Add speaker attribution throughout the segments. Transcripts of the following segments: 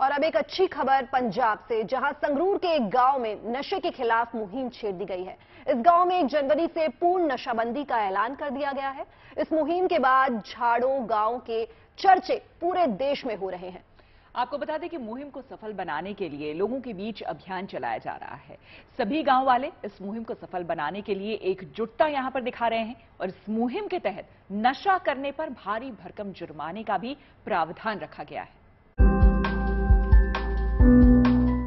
Speaker 1: और अब एक अच्छी खबर पंजाब से, जहां संगरूर के एक गांव में नशे के खिलाफ मुहिम छेड़ दी गई है। इस गांव में 1 जनवरी से पूर्ण नशाबंदी का ऐलान कर दिया गया है। इस मुहिम के बाद झाड़ो गांव के चर्चे पूरे देश में हो रहे हैं।
Speaker 2: आपको बता दें कि मुहिम को सफल बनाने के लिए लोगों के बीच अभियान चलाया जा रहा है। सभी गांव वाले इस मुहिम को सफल बनाने के लिए एकजुटता यहां पर दिखा रहे हैं और इस मुहिम के तहत नशा करने पर भारी भरकम जुर्माने का भी प्रावधान रखा गया है।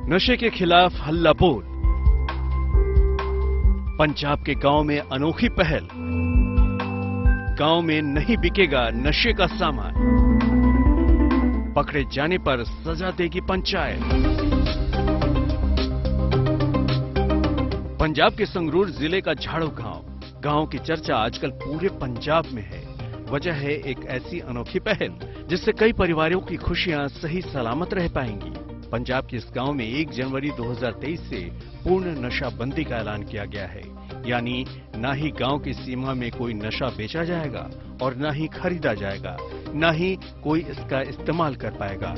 Speaker 3: नशे के खिलाफ हल्ला बोल। पंजाब के गांव में अनोखी पहल। गांव में नहीं बिकेगा नशे का सामान। पकड़े जाने पर सजा देगी पंचायत। पंजाब के संगरूर जिले का झाड़ो गांव की चर्चा आजकल पूरे पंजाब में है। वजह है एक ऐसी अनोखी पहल जिससे कई परिवारों की खुशियां सही सलामत रह पाएंगी। पंजाब के इस गांव में 1 जनवरी 2023 से पूर्ण नशाबंदी का ऐलान किया गया है। यानी ना ही गांव की सीमा में कोई नशा बेचा जाएगा और ना ही खरीदा जाएगा, ना ही कोई इसका इस्तेमाल कर पाएगा।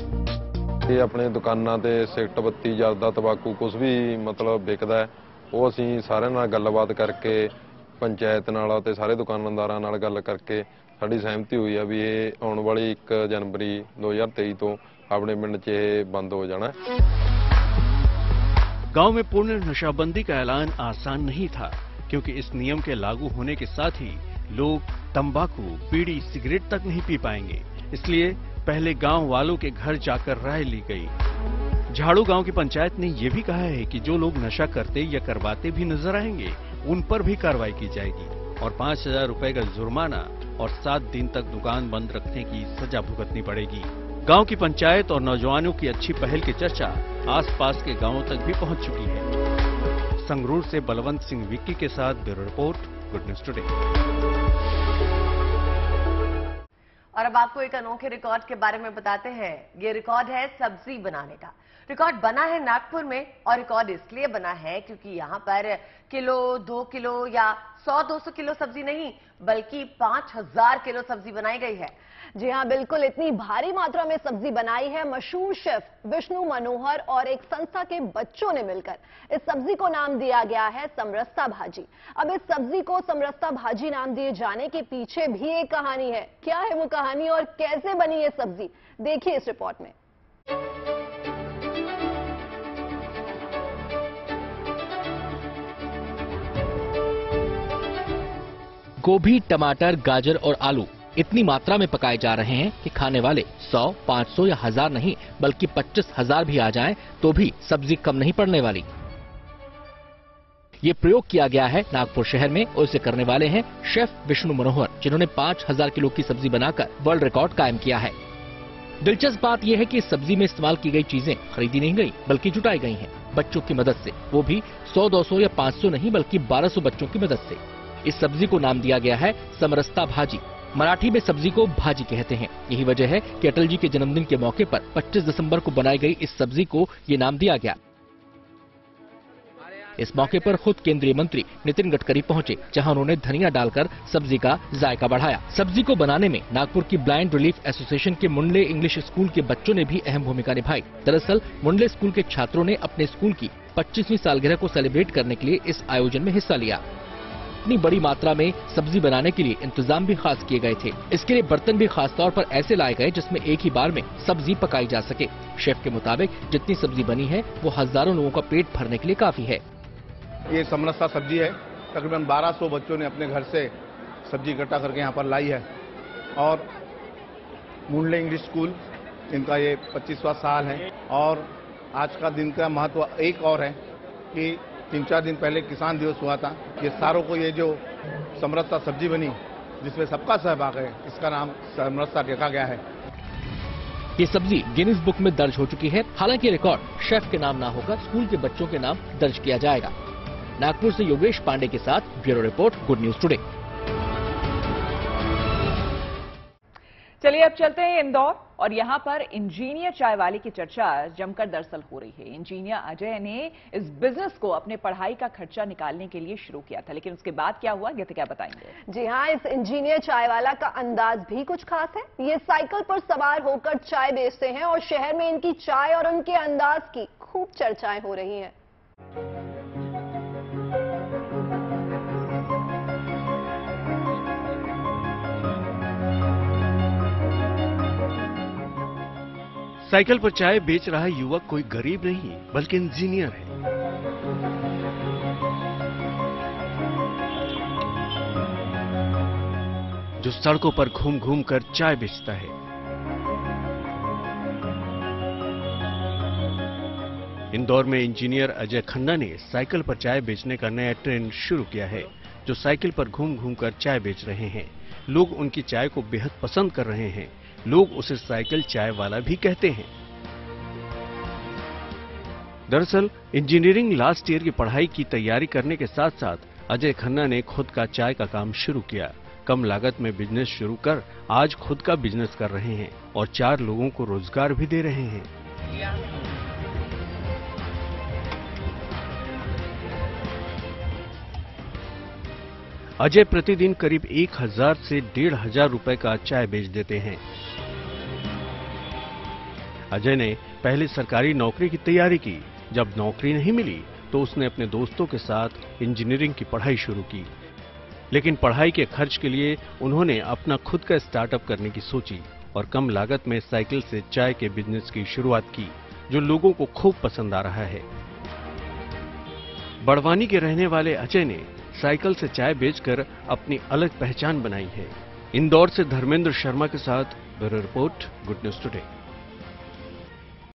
Speaker 4: ये अपने दुकानां ते सिगरट बत्ती जर्दा तंबाकू कुछ भी मतलब विकदा है, वो असीं सारिਆਂ ਨਾਲ ਗੱਲਬਾਤ ਕਰਕੇ पंचायत नाल ते सारे दुकानदारां नाल गल करके साडी सहमति हुई है भी ये आने वाली 1 जनवरी 2023 तो अपने पिंड 'ਚ ये बंद हो जाना है।
Speaker 3: गांव में पूर्ण नशाबंदी का ऐलान आसान नहीं था, क्योंकि इस नियम के लागू होने के साथ ही लोग तंबाकू, बीड़ी, सिगरेट तक नहीं पी पाएंगे। इसलिए पहले गांव वालों के घर जाकर राय ली गई। झाड़ू गांव की पंचायत ने यह भी कहा है कि जो लोग नशा करते या करवाते भी नजर आएंगे उन पर भी कार्रवाई की जाएगी और 5,000 रुपए का जुर्माना और 7 दिन तक दुकान बंद रखने की सजा भुगतनी पड़ेगी। गांव की पंचायत और नौजवानों की अच्छी पहल की चर्चा आसपास के गांवों तक भी पहुंच चुकी है। संगरूर से बलवंत सिंह विक्की के साथ bureau report, good news today.
Speaker 5: और अब आपको एक अनोखे रिकॉर्ड के बारे में बताते हैं। ये रिकॉर्ड है सब्जी बनाने का। रिकॉर्ड बना है नागपुर में और रिकॉर्ड इसलिए बना है क्योंकि यहाँ पर किलो, 2 किलो या 100-200 किलो सब्जी नहीं बल्कि 5,000 किलो सब्जी बनाई गई है।
Speaker 1: जी हाँ, बिल्कुल इतनी भारी मात्रा में सब्जी बनाई है मशहूर शेफ विष्णु मनोहर और एक संस्था के बच्चों ने मिलकर। इस सब्जी को नाम दिया गया है समरस्ता भाजी। अब इस सब्जी को समरस्ता भाजी नाम दिए जाने के पीछे भी एक कहानी है। क्या है वो कहानी और कैसे बनी ये सब्जी, देखिए इस रिपोर्ट में।
Speaker 6: गोभी, टमाटर, गाजर और आलू इतनी मात्रा में पकाए जा रहे हैं कि खाने वाले 100, 500 या 1000 नहीं बल्कि 25,000 भी आ जाएं तो भी सब्जी कम नहीं पड़ने वाली। ये प्रयोग किया गया है नागपुर शहर में और इसे करने वाले हैं शेफ विष्णु मनोहर, जिन्होंने 5,000 किलो की सब्जी बनाकर वर्ल्ड रिकॉर्ड कायम किया है। दिलचस्प बात यह है कि इस सब्जी में इस्तेमाल की गई चीजें खरीदी नहीं गई बल्कि जुटाई गई हैं बच्चों की मदद से, वो भी 100, 200 या 500 नहीं बल्कि 1200 बच्चों की मदद से। इस सब्जी को नाम दिया गया है समरस्ता भाजी। मराठी में सब्जी को भाजी कहते हैं। यही वजह है कि अटल जी के जन्मदिन के मौके पर 25 दिसंबर को बनाई गई इस सब्जी को ये नाम दिया गया। इस मौके पर खुद केंद्रीय मंत्री नितिन गडकरी पहुंचे, जहां उन्होंने धनिया डालकर सब्जी का जायका बढ़ाया। सब्जी को बनाने में नागपुर की ब्लाइंड रिलीफ एसोसिएशन के मुंडले इंग्लिश स्कूल के बच्चों ने भी अहम भूमिका निभाई। दरअसल मुंडले स्कूल के छात्रों ने अपने स्कूल की 25वीं सालगिरह को सेलिब्रेट करने के लिए इस आयोजन में हिस्सा लिया। इतनी बड़ी मात्रा में सब्जी बनाने के लिए इंतजाम भी खास किए गए थे। इसके लिए बर्तन भी खास तौर पर ऐसे लाए गए जिसमें एक ही बार में सब्जी पकाई जा सके। शेफ के मुताबिक जितनी सब्जी बनी है वो हजारों लोगों का पेट भरने के लिए काफी है।
Speaker 7: ये समरस्ता सब्जी है। तकरीबन 1200 बच्चों ने अपने घर से सब्जी इकट्ठा करके यहाँ पर लाई है और मुंडले इंग्लिश स्कूल इनका ये 25वां साल है। और आज का दिन का महत्व एक और है कि 3-4 दिन पहले किसान दिवस हुआ था। ये सारों को ये जो समरस्ता सब्जी बनी जिसमें सबका सहभाग है, इसका नाम समरस्ता रखा गया है।
Speaker 6: ये सब्जी गिनीज बुक में दर्ज हो चुकी है। हालांकि रिकॉर्ड शेफ के नाम ना होकर स्कूल के बच्चों के नाम दर्ज किया जाएगा। नागपुर से योगेश पांडे के साथ bureau report, good news today.
Speaker 2: चलिए अब चलते हैं इंदौर। और यहां पर इंजीनियर चाय वाले की चर्चा जमकर दरअसल हो रही है। इंजीनियर अजय ने इस बिजनेस को अपने पढ़ाई का खर्चा निकालने के लिए शुरू किया था, लेकिन उसके बाद क्या हुआ, क्या बताएंगे।
Speaker 1: जी हाँ, इस इंजीनियर चाय वाला का अंदाज भी कुछ खास है। ये साइकिल पर सवार होकर चाय बेचते हैं और शहर में इनकी चाय और उनके अंदाज की खूब चर्चाएं हो रही हैं।
Speaker 3: साइकिल पर चाय बेच रहा युवक कोई गरीब नहीं बल्कि इंजीनियर है। जो सड़कों पर घूम घूम कर चाय बेचता है। इंदौर में इंजीनियर अजय खन्ना ने साइकिल पर चाय बेचने का नया ट्रेंड शुरू किया है। जो साइकिल पर घूम घूम कर चाय बेच रहे हैं, लोग उनकी चाय को बेहद पसंद कर रहे हैं। लोग उसे साइकिल चाय वाला भी कहते हैं। दरअसल इंजीनियरिंग लास्ट ईयर की पढ़ाई की तैयारी करने के साथ साथ अजय खन्ना ने खुद का चाय का काम शुरू किया। कम लागत में बिजनेस शुरू कर आज खुद का बिजनेस कर रहे हैं और 4 लोगों को रोजगार भी दे रहे हैं। अजय प्रतिदिन करीब 1000 से 1500 रुपए का चाय बेच देते हैं। अजय ने पहले सरकारी नौकरी की तैयारी की। जब नौकरी नहीं मिली तो उसने अपने दोस्तों के साथ इंजीनियरिंग की पढ़ाई शुरू की, लेकिन पढ़ाई के खर्च के लिए उन्होंने अपना खुद का स्टार्टअप करने की सोची और कम लागत में साइकिल से चाय के बिजनेस की शुरुआत की, जो लोगों को खूब पसंद आ रहा है। बड़वानी के रहने वाले अजय ने साइकिल से चाय बेचकर अपनी अलग पहचान बनाई है। इंदौर से धर्मेंद्र शर्मा के साथ bureau report, good news today.